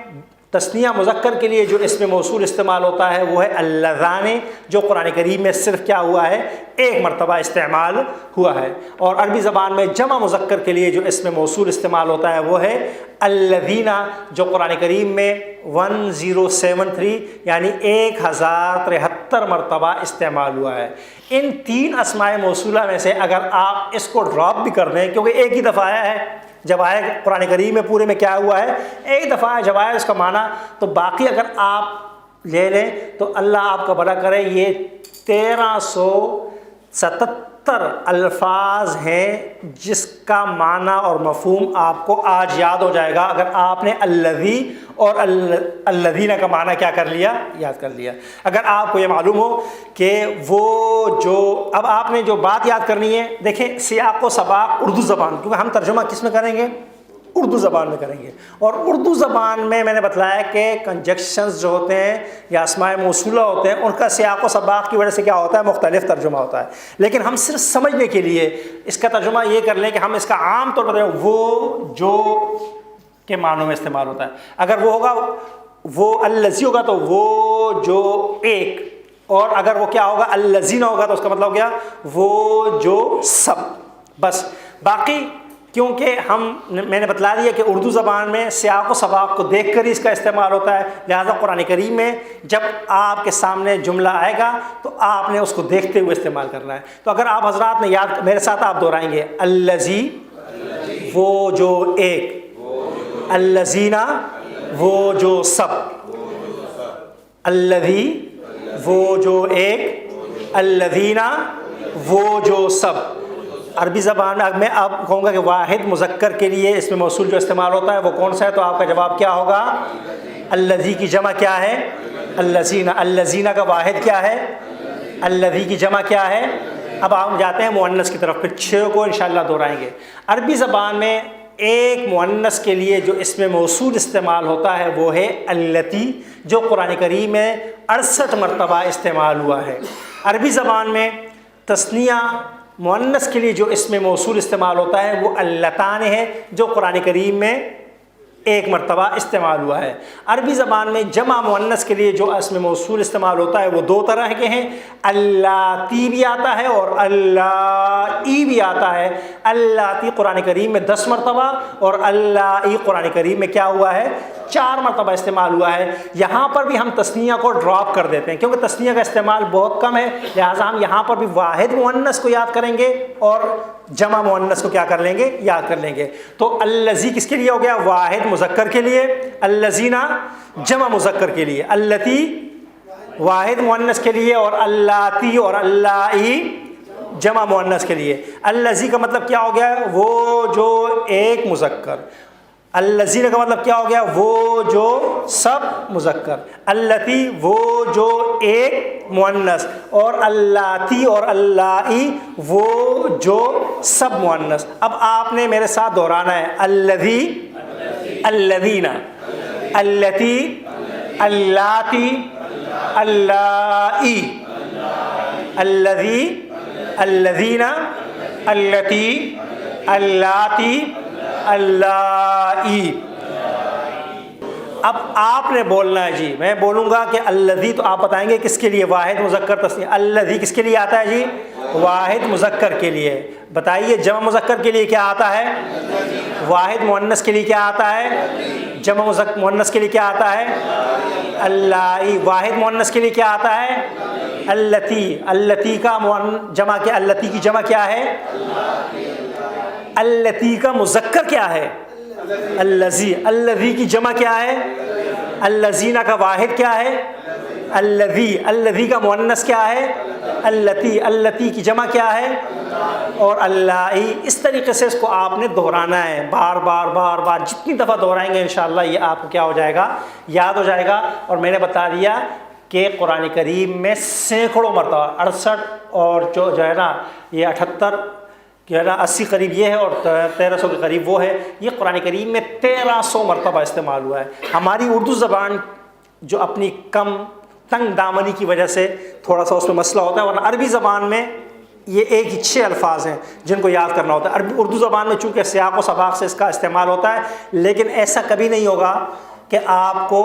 تثنیہ مذکر کے لیے جو اسم موصول استعمال ہوتا ہے وہ ہے اللذان، جو قرآن کریم میں صرف کیا ہوا ہے؟ 1 مرتبہ استعمال ہوا ہے. اور عربی زبان میں جمع مذکر کے لیے جو اسم موصول استعمال ہوتا ہے وہ ہے الذین، جو قرآن کریم میں 1073 یعنی 1073 مرتبہ استعمال ہوا ہے. ان 3 اسماء موصولہ میں سے اگر آپ اس کو ڈراپ بھی کر دیں، کیونکہ ایک ہی دفعہ آیا ہے، جب آیا قرآن کریم میں پورے میں کیا ہوا ہے؟ ایک دفعہ جب آیا اس کا معنی، تو باقی اگر آپ لے لیں تو اللہ آپ کا بھلا کرے، یہ 1377 الفاظ ہیں جس کا معنی اور مفہوم آپ کو آج یاد ہو جائے گا اگر آپ نے الذی اور الذین کا معنی کیا کر لیا؟ یاد کر لیا. اگر آپ کو یہ معلوم ہو کہ وہ جو اب آپ نے جو بات یاد کرنی ہے، دیکھیں سیاق و سباق اردو زبان، کیونکہ ہم ترجمہ کس میں کریں گے؟ اردو زبان میں کریں گے. اور اردو زبان میں نے بتلایا کہ کنجکشنز جو ہوتے ہیں یا اسماء موصولہ ہوتے ہیں، ان کا سیاق و سباق کی وجہ سے کیا ہوتا ہے؟ مختلف ترجمہ ہوتا ہے. لیکن ہم صرف سمجھنے کے لیے اس کا ترجمہ یہ کر لیں کہ ہم اس کا عام طور پر وہ جو کے معنوں میں استعمال ہوتا ہے. اگر وہ ہوگا، وہ الذی ہوگا تو وہ جو ایک، اور اگر وہ کیا ہوگا؟ الذین ہوگا تو اس کا مطلب ہو گیا وہ جو سب. بس باقی کیونکہ میں نے بتلا دیا کہ اردو زبان میں سیاق و سباق کو دیکھ کر ہی اس کا استعمال ہوتا ہے، لہٰذا قرآن کریم میں جب آپ کے سامنے جملہ آئے گا تو آپ نے اس کو دیکھتے ہوئے استعمال کرنا ہے. تو اگر آپ حضرات نے یاد، میرے ساتھ آپ دہرائیں گے، الذی وہ جو ایک، الذین وہ جو سب، الذی وہ جو ایک، الذین وہ جو سب. عربی زبان میں اب کہوں گا کہ واحد مذکر کے لیے اس میں موصول جو استعمال ہوتا ہے وہ کون سا ہے؟ تو آپ کا جواب کیا ہوگا؟ الذی کی جمع کیا ہے؟ الذین. الذین کا واحد کیا ہے؟ الذی کی جمع کیا ہے؟ اب ہم جاتے ہیں مؤنث کی طرف، پھر 6 کو انشاءاللہ دہرائیں گے. عربی زبان میں ایک مؤنث کے لیے جو اسم موصول استعمال ہوتا ہے وہ ہے اللاتی، جو قرآن کریم میں 68 مرتبہ استعمال ہوا ہے. عربی زبان میں تثنیہ مؤنث کے لیے جو اسم موصول استعمال ہوتا ہے وہ اللتان ہے، جو قرآن کریم میں 1 مرتبہ استعمال ہوا ہے. عربی زبان میں جمع مؤنث کے لیے جو اسم موصول استعمال ہوتا ہے وہ 2 طرح کے ہیں، اللاتی بھی آتا ہے اور اللائی بھی آتا ہے. اللاتی قرآن کریم میں 10 مرتبہ اور اللائی قرآن کریم میں کیا ہوا ہے؟ 4 مرتبہ استعمال ہوا ہے. یہاں پر بھی ہم تثنیہ کو ڈراپ کر دیتے ہیں کیونکہ تثنیہ کا استعمال بہت کم ہے، لہٰذا ہم یہاں پر بھی واحد مؤنث کو یاد کریں گے اور جمع مؤنث کو کیا کر لیں گے؟ یاد کر لیں گے. تو الذی کس کے لیے ہو گیا؟ واحد مذکر کے لیے، الذین جمع مذکر کے لیے، اللاتی واحد مؤنث کے لیے، اور اللاتی اور اللائی جمع مؤنث کے لیے. الذی کا مطلب کیا ہو گیا؟ وہ جو ایک مذکر. الذین کا مطلب کیا ہو گیا؟ وہ جو سب مذکر. اللاتی وہ جو ایک مؤنث، اور اللاتی اور اللائی وہ جو سب مؤنث. اب آپ نے میرے ساتھ دہرانا ہے، الذی، الذین، اللاتی، اللاتی، اللائی، الذی، الذین، اللاتی، اللاتی، اللائی. اب آپ نے بولنا ہے جی، میں بولوں گا کہ الذی تو آپ بتائیں گے کس کے لیے؟ واحد مذکر تثنیہ. الذی کس کے لیے آتا ہے جی؟ واحد مذکر کے لیے. بتائیے جمع مذکر کے لیے کیا آتا ہے؟ واحد مؤنث کے لیے کیا آتا ہے؟ جمع مؤنث کے لیے کیا آتا ہے؟ اللائی. واحد مؤنث کے لیے کیا آتا ہے؟ اللاتی. اللاتی کا جمع کیا؟ اللاتی کی جمع کیا ہے؟ اللاتی کا مذکر کیا ہے؟ الذی. الذی کی جمع کیا ہے؟ الذین کا واحد کیا ہے؟ الذی. الذی کا مؤنث کیا ہے؟ اللاتی. اللاتی کی جمع کیا ہے؟ اور اللائی. اس طریقے سے اس کو آپ نے دہرانا ہے، بار بار بار بار جتنی دفعہ دہرائیں گے انشاءاللہ یہ آپ کو کیا ہو جائے گا؟ یاد ہو جائے گا. اور میں نے بتا دیا کہ قرآن کریم میں سینکڑوں مرتبہ 68 اور جو ہے نا یہ 78 کہ ہے نا 80 قریب یہ ہے اور 1300 کے قریب وہ ہے. یہ قرآن کریم میں 1300 مرتبہ استعمال ہوا ہے. ہماری اردو زبان جو اپنی کم تنگ دامنی کی وجہ سے تھوڑا سا اس میں مسئلہ ہوتا ہے، ورنہ عربی زبان میں یہ ایک ہی 6 الفاظ ہیں جن کو یاد کرنا ہوتا ہے۔ اردو زبان میں چونکہ سیاق و سباق سے اس کا استعمال ہوتا ہے، لیکن ایسا کبھی نہیں ہوگا کہ آپ کو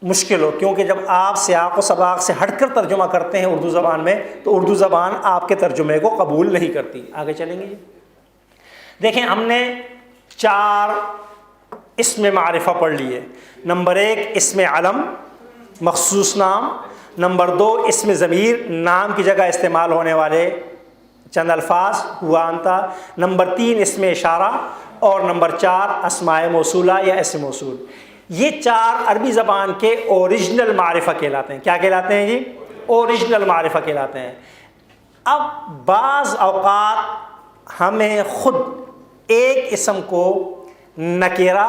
مشکل ہو، کیونکہ جب آپ سیاق و سباق سے ہٹ کر ترجمہ کرتے ہیں اردو زبان میں تو اردو زبان آپ کے ترجمے کو قبول نہیں کرتی۔ آگے چلیں گے جی۔ دیکھیں ہم نے 4 اسم معرفہ پڑھ لیے۔ نمبر 1 اسم علم، مخصوص نام۔ نمبر 2 اسم ضمیر، نام کی جگہ استعمال ہونے والے چند الفاظ، ہوا انتا۔ نمبر 3 اسم اشارہ، اور نمبر 4 اسماء موصولہ یا اسم موصول۔ یہ 4 عربی زبان کے اوریجنل معرفہ کہلاتے ہیں۔ کیا کہلاتے ہیں جی؟ اوریجنل معرفہ کہلاتے ہیں۔ اب بعض اوقات ہمیں خود ایک اسم کو نکیرہ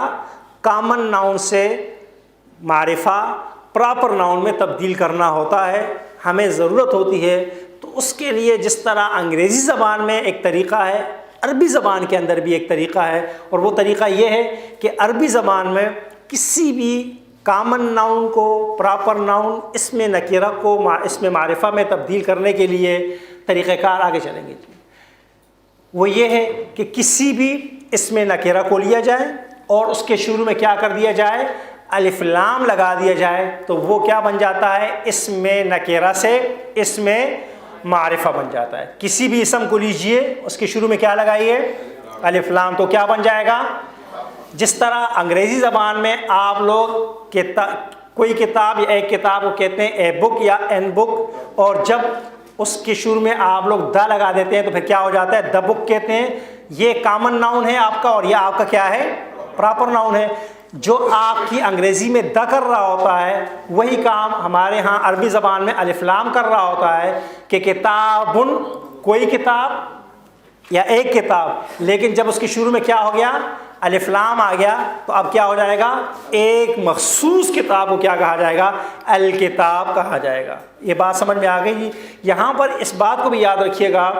کامن ناؤن سے معرفہ پراپر ناؤن میں تبدیل کرنا ہوتا ہے، ہمیں ضرورت ہوتی ہے، تو اس کے لیے جس طرح انگریزی زبان میں ایک طریقہ ہے، عربی زبان کے اندر بھی ایک طریقہ ہے، اور وہ طریقہ یہ ہے کہ عربی زبان میں کسی بھی کامن ناؤن کو پراپر ناؤن اسم نکیرہ کو اسم معرفہ میں تبدیل کرنے کے لیے طریقہ کار آگے چلیں گے جی۔ وہ یہ ہے کہ کسی بھی اسم نکیرہ کو لیا جائے اور اس کے شروع میں کیا کر دیا جائے؟ الف لام لگا دیا جائے، تو وہ کیا بن جاتا ہے؟ اسم نکیرہ سے اسم معرفہ بن جاتا ہے۔ کسی بھی اسم کو لیجئے، اس کے شروع میں کیا لگائیے؟ الف لام، تو کیا بن جائے گا؟ جس طرح انگریزی زبان میں آپ لوگ کوئی کتاب یا ایک کتاب کو کہتے ہیں اے بک یا این بک، اور جب اس کے شروع میں آپ لوگ دا لگا دیتے ہیں تو پھر کیا ہو جاتا ہے؟ دا بک کہتے ہیں۔ یہ کامن ناؤن ہے آپ کا، اور یہ آپ کا کیا ہے؟ پراپر ناؤن ہے۔ جو آپ کی انگریزی میں دا کر رہا ہوتا ہے وہی کام ہمارے ہاں عربی زبان میں الف لام کر رہا ہوتا ہے کہ کتابن، کوئی کتاب یا ایک کتاب، لیکن جب اس کے شروع میں کیا ہو گیا؟ الف لام آ گیا، تو اب کیا ہو جائے گا؟ ایک مخصوص کتاب کو کیا کہا جائے گا؟ الکتاب کہا جائے گا۔ یہ بات سمجھ میں آ گئی جی۔ یہاں پر اس بات کو بھی یاد رکھیے گا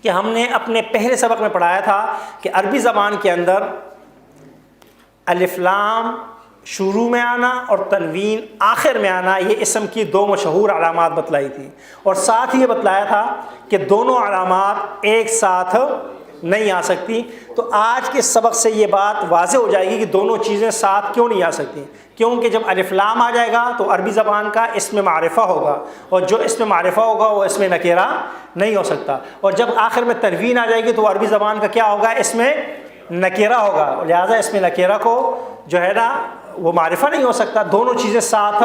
کہ ہم نے اپنے پہلے سبق میں پڑھایا تھا کہ عربی زبان کے اندر الف لام شروع میں آنا اور تنوین آخر میں آنا، یہ اسم کی 2 مشہور علامات بتلائی تھی، اور ساتھ ہی یہ بتلایا تھا کہ دونوں علامات ایک ساتھ نہیں آ سکتی۔ تو آج کے سبق سے یہ بات واضح ہو جائے گی کہ دونوں چیزیں ساتھ کیوں نہیں آ سکتی، کیونکہ جب الف لام آ جائے گا تو عربی زبان کا اسم معرفہ ہوگا، اور جو اسم معرفہ ہوگا وہ اسم نکیرہ نہیں ہو سکتا، اور جب آخر میں تنوین آ جائے گی تو عربی زبان کا کیا ہوگا؟ اسم نکیرہ ہوگا، لہٰذا اسم نکیرہ کو جو ہے نا وہ معرفہ نہیں ہو سکتا۔ دونوں چیزیں ساتھ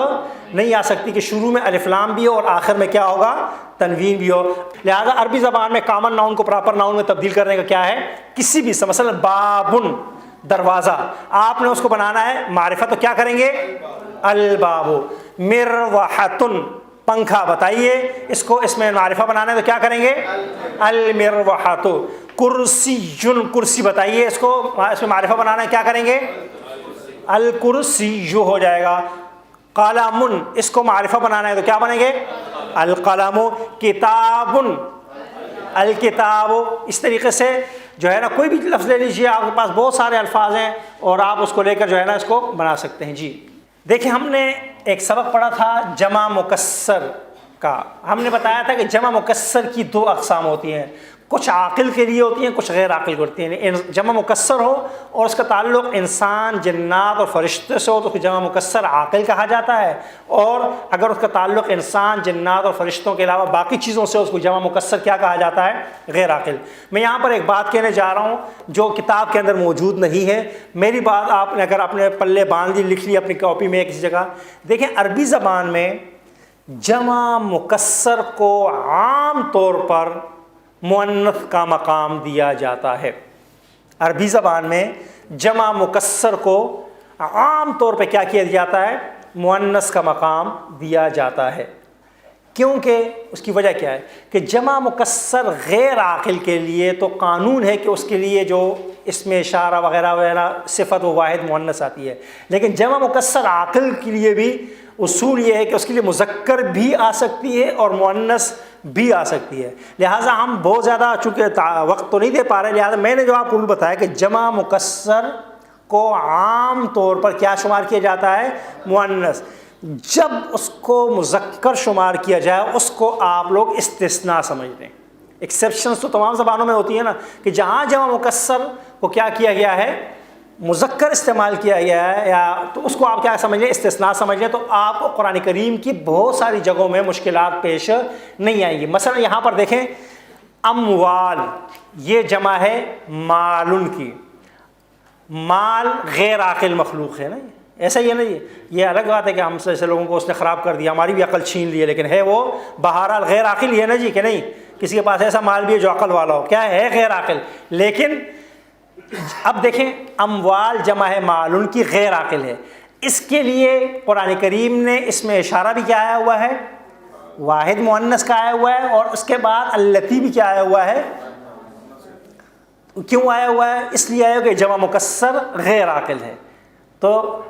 نہیں آ سکتی کہ شروع میں الف لام بھی ہو اور آخر میں کیا ہوگا؟ تنوین بھی ہو۔ لہذا عربی زبان میں کامن ناؤن کو پراپر ناؤن میں تبدیل کرنے کا کیا ہے؟ کسی بھی مثلا بابن، دروازہ، آپ نے اس کو بنانا ہے معرفہ، تو کیا کریں گے؟ الباب۔ مروحتن، پنکھا، بتائیے اس کو اس میں معرفہ بنانا ہے تو کیا کریں گے؟ المروحۃ۔ کرسیٌ، کرسی، بتائیے اس کو اس میں معرفہ بنانا ہے، کیا کریں گے؟ الکرسی ہو جائے گا۔ قلم، اس کو معرفہ بنانا ہے تو کیا بنیں گے؟ القلم۔ کتاب، الکتاب۔ اس طریقے سے جو ہے نا کوئی بھی لفظ لے لیجیے، آپ کے پاس بہت سارے الفاظ ہیں اور آپ اس کو لے کر جو ہے نا اس کو بنا سکتے ہیں جی۔ دیکھیں ہم نے ایک سبق پڑھا تھا جمع مکسر کا، ہم نے بتایا تھا کہ جمع مکسر کی 2 اقسام ہوتی ہیں، کچھ عاقل کے لیے ہوتی ہیں، کچھ غیر عاقل کو ہوتی ہیں۔ جمع مکسر ہو اور اس کا تعلق انسان، جنات اور فرشتے سے ہو تو جمع مکسر عاقل کہا جاتا ہے، اور اگر اس کا تعلق انسان، جنات اور فرشتوں کے علاوہ باقی چیزوں سے اس کو جمع مکسر کیا کہا جاتا ہے؟ غیر عاقل۔ میں یہاں پر ایک بات کہنے جا رہا ہوں جو کتاب کے اندر موجود نہیں ہے، میری بات آپ نے اگر اپنے پلے باندھ لی، لکھ لی اپنی کاپی میں کسی جگہ، دیکھیں عربی زبان میں جمع مکسر کو عام طور پر مؤنث کا مقام دیا جاتا ہے۔ عربی زبان میں جمع مکسر کو عام طور پہ کیا کیا جاتا ہے؟ مؤنث کا مقام دیا جاتا ہے۔ کیونکہ اس کی وجہ کیا ہے کہ جمع مکسر غیر عاقل کے لیے تو قانون ہے کہ اس کے لیے جو اسم اشارہ وغیرہ وغیرہ صفت و واحد مؤنث آتی ہے، لیکن جمع مکسر عاقل کے لیے بھی اصول یہ ہے کہ اس کے لیے مذکر بھی آ سکتی ہے اور مؤنث بھی آ سکتی ہے۔ لہٰذا ہم بہت زیادہ چونکہ وقت تو نہیں دے پا رہے، لہٰذا میں نے جو آپ کو بتایا کہ جمع مکسر کو عام طور پر کیا شمار کیا جاتا ہے؟ مؤنث. جب اس کو مذکر شمار کیا جائے اس کو آپ لوگ استثناء سمجھ لیں. ایکسیپشنز تو تمام زبانوں میں ہوتی ہیں نا، کہ جہاں جمع مکسر کو کیا کیا گیا ہے؟ مذکر استعمال کیا گیا ہے، یا تو اس کو آپ کیا سمجھ لیں؟ استثناء سمجھ لیں. تو آپ کو قرآن کریم کی بہت ساری جگہوں میں مشکلات پیش نہیں آئیں گی. مثلا یہاں پر دیکھیں اموال، یہ جمع ہے مالن کی. مال غیر عاقل مخلوق ہے نا، ایسا ہی ہے نا. یہ الگ بات ہے کہ ہم سے ایسے لوگوں کو اس نے خراب کر دیا، ہماری بھی عقل چھین لی ہے، لیکن ہے وہ بہرحال غیر عاقل ہی ہے نا جی، کہ نہیں؟ کسی کے پاس ایسا مال بھی ہے جو عقل والا ہو، کیا ہے؟ غیر عاقل. لیکن اب دیکھیں اموال جمع ہے مالن کی، غیر عاقل ہے. اس کے لیے قرآن کریم نے اس میں اشارہ بھی کیا آیا ہوا ہے؟ واحد مؤنث کا آیا ہوا ہے، اور اس کے بعد التی بھی کیا آیا ہوا ہے؟ کیوں آیا ہوا ہے؟ اس لیے آیا کہ جمع مکسر غیر عاقل ہے. تو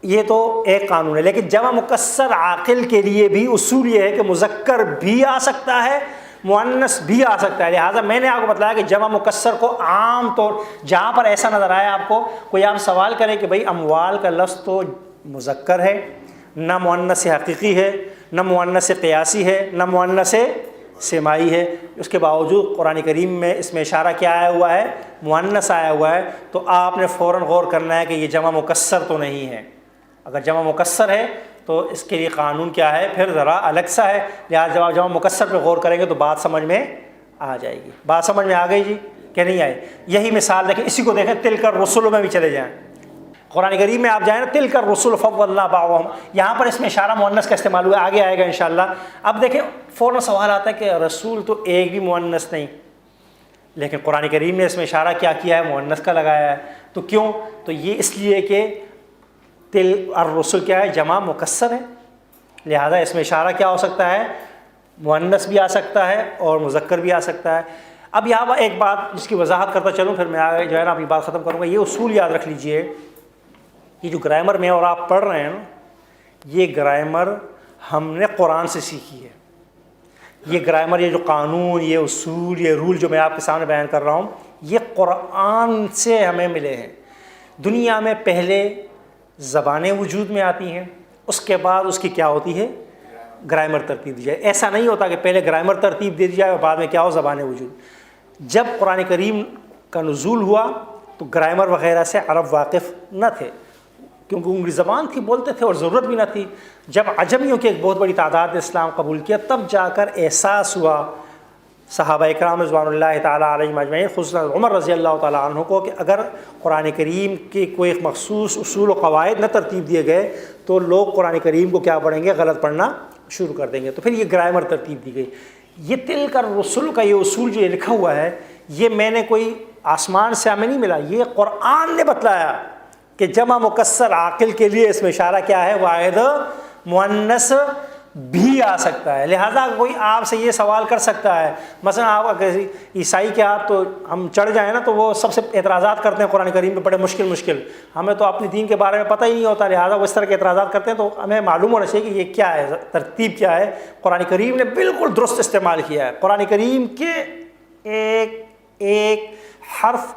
یہ تو ایک قانون ہے. لیکن جمع مکسر عاقل کے لیے بھی اصول یہ ہے کہ مذکر بھی آ سکتا ہے، مؤنث بھی آ سکتا ہے. لہٰذا میں نے آپ کو بتلایا کہ جمع مکسر کو عام طور جہاں پر ایسا نظر آیا آپ کو، کوئی آپ سوال کرے کہ بھئی اموال کا لفظ تو مذکر ہے، نہ مؤنث حقیقی ہے، نہ مؤنث قیاسی ہے، نہ مؤنث سمائی ہے، اس کے باوجود قرآن کریم میں اس میں اشارہ کیا آیا ہوا ہے؟ مؤنث آیا ہوا ہے. تو آپ نے فوراً غور کرنا ہے کہ یہ جمع مکسر تو نہیں ہے. اگر جمع مکسر ہے تو اس کے لیے قانون کیا ہے؟ پھر ذرا الگ سا ہے. لہٰذا جب آپ جمع مکسر پہ غور کریں گے تو بات سمجھ میں آ جائے گی. بات سمجھ میں آ گئی جی کہ نہیں آئی؟ یہی مثال دیکھیں، اسی کو دیکھیں تلک الرسل میں بھی چلے جائیں. قرآن کریم میں آپ جائیں نا، تلک الرسل فضلنا بعضهم، یہاں پر اس میں اشارہ مؤنث کا استعمال ہوا ہے، آگے آئے گا انشاءاللہ. اب دیکھیں فوراً سوال آتا ہے کہ رسول تو ایک بھی مؤنث نہیں، لیکن قرآن کریم نے اس میں اشارہ کیا کیا ہے؟ مؤنث کا لگایا ہے. تو کیوں؟ تو یہ اس لیے کہ تل الرسل کیا ہے؟ جمع مکسر ہے. لہذا اس میں اشارہ کیا ہو سکتا ہے؟ مؤنث بھی آ سکتا ہے اور مذکر بھی آ سکتا ہے. اب یہاں پر ایک بات جس کی وضاحت کرتا چلوں، پھر میں آگے جو ہے نا اپنی بات ختم کروں گا. یہ اصول یاد رکھ لیجئے، یہ جو گرامر میں اور آپ پڑھ رہے ہیں نا، یہ گرامر ہم نے قرآن سے سیکھی ہے. یہ گرامر، یہ جو قانون، یہ اصول، یہ رول جو میں آپ کے سامنے بیان کر رہا ہوں، یہ قرآن سے ہمیں ملے ہیں. دنیا میں پہلے زبانیں وجود میں آتی ہیں، اس کے بعد اس کی کیا ہوتی ہے؟ گرامر ترتیب دی جائے. ایسا نہیں ہوتا کہ پہلے گرامر ترتیب دے دی جائے اور بعد میں کیا ہو؟ زبانیں وجود. جب قرآن کریم کا نزول ہوا تو گرامر وغیرہ سے عرب واقف نہ تھے، کیونکہ ان کی زبان تھی، بولتے تھے اور ضرورت بھی نہ تھی. جب عجمیوں کی ایک بہت بڑی تعداد نے اسلام قبول کیا، تب جا کر احساس ہوا صحابہ اکرام رضوان اللہ تعالیٰ علیہم اجمعین، خصوصاً عمر رضی اللہ تعالیٰ عنہ کو، کہ اگر قرآن کریم کے کوئی ایک مخصوص اصول و قواعد نہ ترتیب دیے گئے تو لوگ قرآن کریم کو کیا پڑھیں گے؟ غلط پڑھنا شروع کر دیں گے. تو پھر یہ گرامر ترتیب دی گئی. یہ تلک الرسل کا یہ اصول جو یہ لکھا ہوا ہے، یہ میں نے کوئی آسمان سے ہمیں نہیں ملا، یہ قرآن نے بتلایا کہ جمع مکسر عاقل کے لیے اس میں اشارہ کیا ہے؟ واحد مؤنث بھی آ سکتا ہے. لہٰذا کوئی آپ سے یہ سوال کر سکتا ہے، مثلا آپ اگر عیسائی کے ہاتھ تو ہم چڑھ جائیں نا تو وہ سب سے اعتراضات کرتے ہیں قرآن کریم پہ بڑے مشکل. ہمیں تو اپنے دین کے بارے میں پتہ ہی نہیں ہوتا، لہٰذا وہ اس طرح کے اعتراضات کرتے ہیں. تو ہمیں معلوم ہونا چاہیے کہ یہ کیا ہے، ترتیب کیا ہے. قرآن کریم نے بالکل درست استعمال کیا ہے. قرآن کریم کے ایک ایک حرف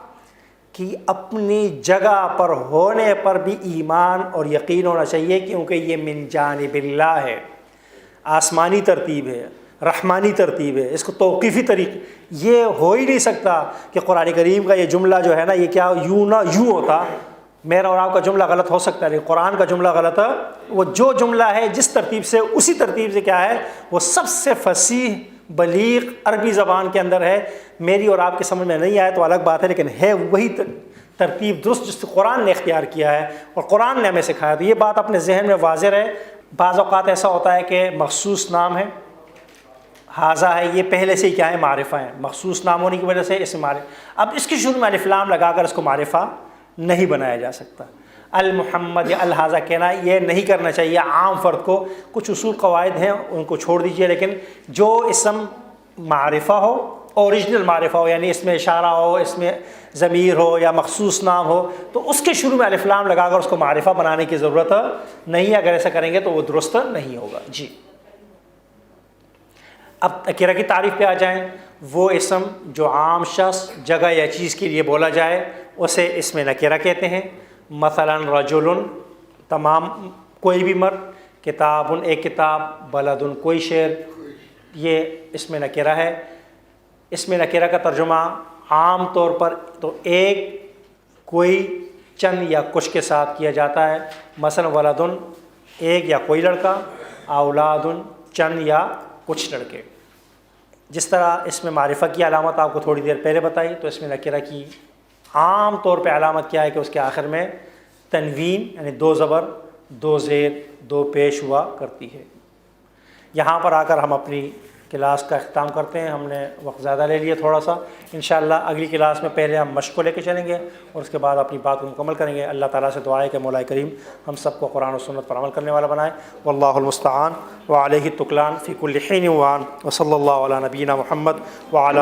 کی اپنی جگہ پر ہونے پر بھی ایمان اور یقین ہونا چاہیے، کیونکہ یہ من جانب اللہ ہے، آسمانی ترتیب ہے، رحمانی ترتیب ہے. اس کو توقیفی طریقے، یہ ہو ہی نہیں سکتا کہ قرآن کریم کا یہ جملہ جو ہے نا، یہ کیا یوں نہ یوں ہوتا. میرا اور آپ کا جملہ غلط ہو سکتا ہے لیکن قرآن کا جملہ غلط ہے. وہ جو جملہ ہے جس ترتیب سے، اسی ترتیب سے کیا ہے، وہ سب سے فصیح بلیغ عربی زبان کے اندر ہے. میری اور آپ کی سمجھ میں نہیں آئے تو الگ بات ہے، لیکن ہے وہی ترتیب درست جس کو قرآن نے اختیار کیا ہے اور قرآن نے ہمیں سکھایا. تو یہ بات اپنے ذہن میں واضح رہے. بعض اوقات ایسا ہوتا ہے کہ مخصوص نام ہے، حاضہ ہے، یہ پہلے سے ہی کیا ہے؟ معرفہ ہے. مخصوص نام ہونے کی وجہ سے اس معرفہ، اب اس کی شروع میں الف لام لگا کر اس کو معرفہ نہیں بنایا جا سکتا. المحمد یا الحاظہ کہنا یہ نہیں کرنا چاہیے عام فرد کو. کچھ اصول قواعد ہیں ان کو چھوڑ دیجئے، لیکن جو اسم معرفہ ہو، اوریجنل معرفہ ہو، یعنی اس میں اشارہ ہو، اس میں ضمیر ہو یا مخصوص نام ہو، تو اس کے شروع میں الف لام لگا کر اس کو معرفہ بنانے کی ضرورت نہیں ہے. اگر ایسا کریں گے تو وہ درست نہیں ہوگا. جی اب نکرہ کی تعریف پہ آ جائیں. وہ اسم جو عام شخص، جگہ یا چیز کے لیے بولا جائے اسے اس میں نکرہ کہتے ہیں. مثلاً رجل تمام کوئی بھی مرد، کتاب ایک کتاب، بلد کوئی شہر، یہ اسم نکرہ ہے۔ اسم نکرہ کا ترجمہ عام طور پر تو ایک، کوئی، چند یا کچھ کے ساتھ کیا جاتا ہے۔ مثلا ولدن ایک یا کوئی لڑکا، اولاد چند یا کچھ لڑکے۔ جس طرح اس میں معرفہ کی علامت آپ کو تھوڑی دیر پہلے بتائی، تو اس میں نکرہ کی عام طور پہ علامت کیا ہے کہ اس کے آخر میں تنوین یعنی 2 زبر 2 زیر 2 پیش ہوا کرتی ہے۔ یہاں پر آ کر ہم اپنی کلاس کا اختتام کرتے ہیں۔ ہم نے وقت زیادہ لے لیا تھوڑا سا، انشاءاللہ اگلی کلاس میں پہلے ہم مشق کو لے کے چلیں گے اور اس کے بعد اپنی بات کو مکمل کریں گے۔ اللہ تعالیٰ سے دعا ہے کہ مولا کریم ہم سب کو قرآن و سنت پر عمل کرنے والا بنائے۔ واللہ المستعان وعلیہ التکلان فی کل حین وآن، وصلی اللہ علی نبینا محمد وعلی